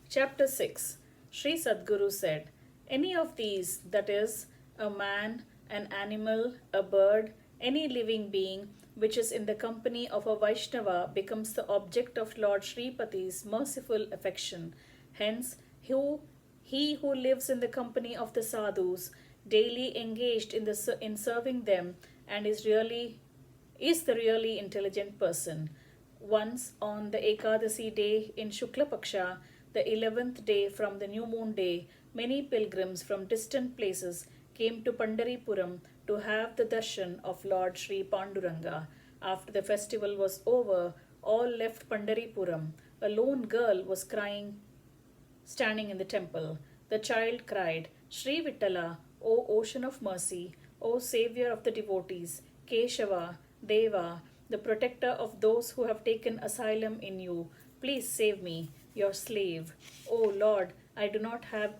Chapter 6. Sri Sadguru said, any of these, that is, a man, an animal, a bird, any living being which is in the company of a Vaishnava becomes the object of Lord Sripati's merciful affection. Hence, he who lives in the company of the sadhus, daily engaged in serving them, and is the really intelligent person. Once on the Ekadasi day in Shukla Paksha, the 11th day from the new moon day, many pilgrims from distant places came to Pandaripuram to have the darshan of Lord Sri Panduranga. After the festival was over, all left Pandaripuram. A lone girl was crying standing in the temple. The child cried, Sri Vittala, O ocean of mercy, O Saviour of the devotees, Keshava, Deva, the protector of those who have taken asylum in you, please save me, your slave. O Lord, I do not have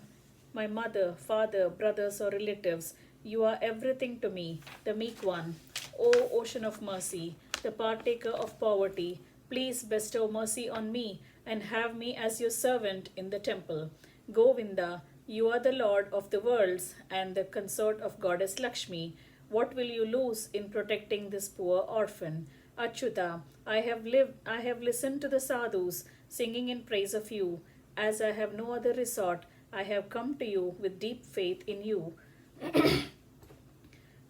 my mother, father, brothers, or relatives. You are everything to me, the meek one. O ocean of mercy, the partaker of poverty, please bestow mercy on me and have me as your servant in the temple. Govinda, you are the Lord of the worlds and the consort of Goddess Lakshmi. What will you lose in protecting this poor orphan? Achyuta, I have listened to the sadhus singing in praise of you. As I have no other resort, I have come to you with deep faith in you.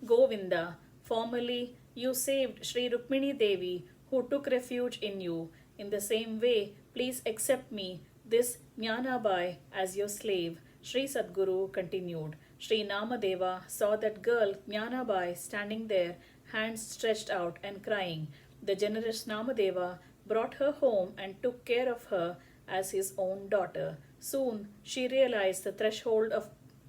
Govinda, formerly you saved Sri Rukmini Devi, who took refuge in you. In the same way, please accept me, this Janabai, as your slave. Sri Sadguru continued. Sri Namadeva saw that girl Janabai standing there, hands stretched out and crying. The generous Namadeva brought her home and took care of her as his own daughter. Soon she realized the threshold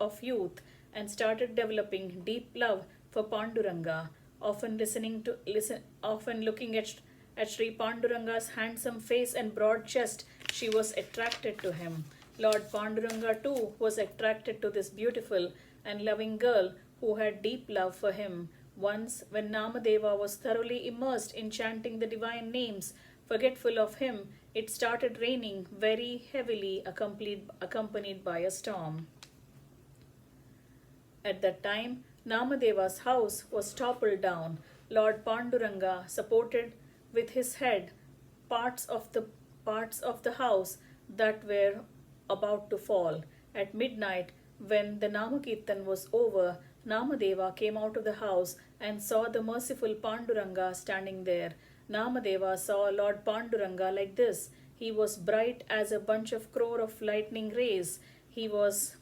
of youth and started developing deep love for Panduranga. Often looking at Sri Panduranga's handsome face and broad chest, she was attracted to him. Lord Panduranga too was attracted to this beautiful and loving girl who had deep love for him. Once, when Namadeva was thoroughly immersed in chanting the divine names, forgetful of him, it started raining very heavily, accompanied by a storm. At that time, Namadeva's house was toppled down. Lord Panduranga supported with his head parts of the house that were about to fall. At midnight, when the Namakirtan was over, Namadeva came out of the house and saw the merciful Panduranga standing there. Namadeva saw Lord Panduranga like this. He was bright as a bunch of crore of lightning rays. He was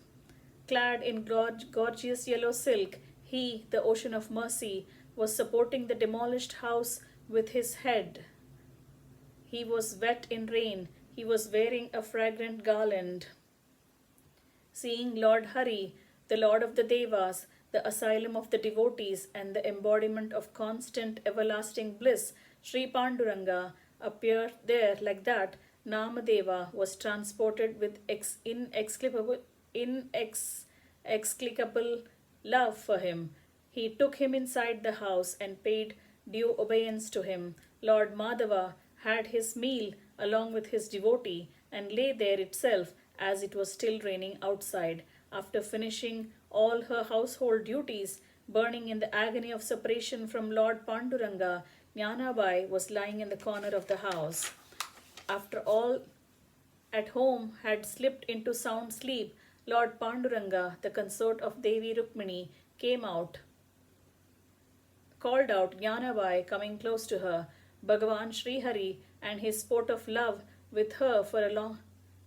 clad in gorgeous yellow silk. He, the ocean of mercy, was supporting the demolished house with his head. He was wet in rain. He was wearing a fragrant garland. Seeing Lord Hari, the Lord of the Devas, the asylum of the devotees, and the embodiment of constant everlasting bliss, Sri Panduranga appeared there like that. Namadeva was transported with inexplicable love for him. He took him inside the house and paid due obedience to him. Lord Madhava had his meal along with his devotee and lay there itself as it was still raining outside. After finishing all her household duties, burning in the agony of separation from Lord Panduranga, Janabai was lying in the corner of the house. After all at home had slipped into sound sleep, Lord Panduranga, the consort of Devi Rukmini, called out Janabai, coming close to her. Bhagavan Sri Hari and his sport of love with her for a long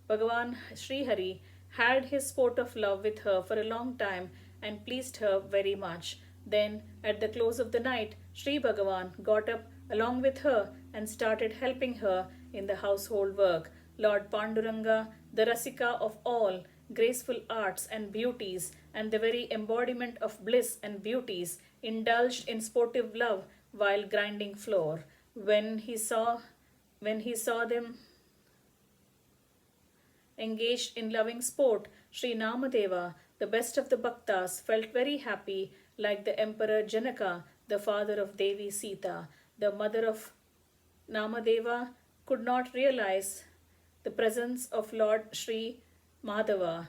Bhagavan Sri Hari had his sport of love with her for a long time and pleased her very much. Then, at the close of the night, Sri Bhagavan got up along with her and started helping her in the household work. Lord Panduranga, the Rasika of all, graceful arts and beauties, and the very embodiment of bliss and beauties, indulged in sportive love while grinding floor. When he saw them engaged in loving sport, Sri Namadeva, the best of the Bhaktas, felt very happy, like the Emperor Janaka, the father of Devi Sita. The mother of Namadeva could not realize the presence of Lord Shri Madhava.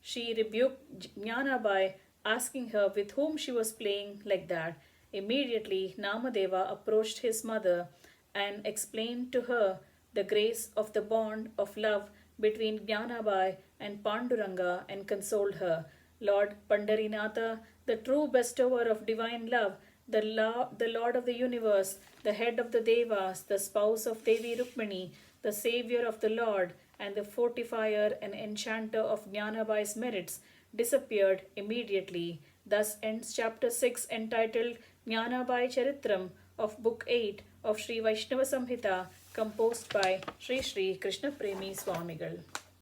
She rebuked Jnanabai, asking her with whom she was playing like that. Immediately, Namadeva approached his mother and explained to her the grace of the bond of love between Jnanabai and Panduranga and consoled her. Lord Pandarinatha, the true bestower of divine love, the Lord of the universe, the head of the Devas, the spouse of Devi Rukmini, the savior of the Lord, and the fortifier and enchanter of Jnanabai's merits, disappeared immediately. Thus ends chapter 6 entitled Jnanabai Charitam of Book 8 of Sri Vaishnava Samhita, composed by Sri Krishna Premi Swamigal.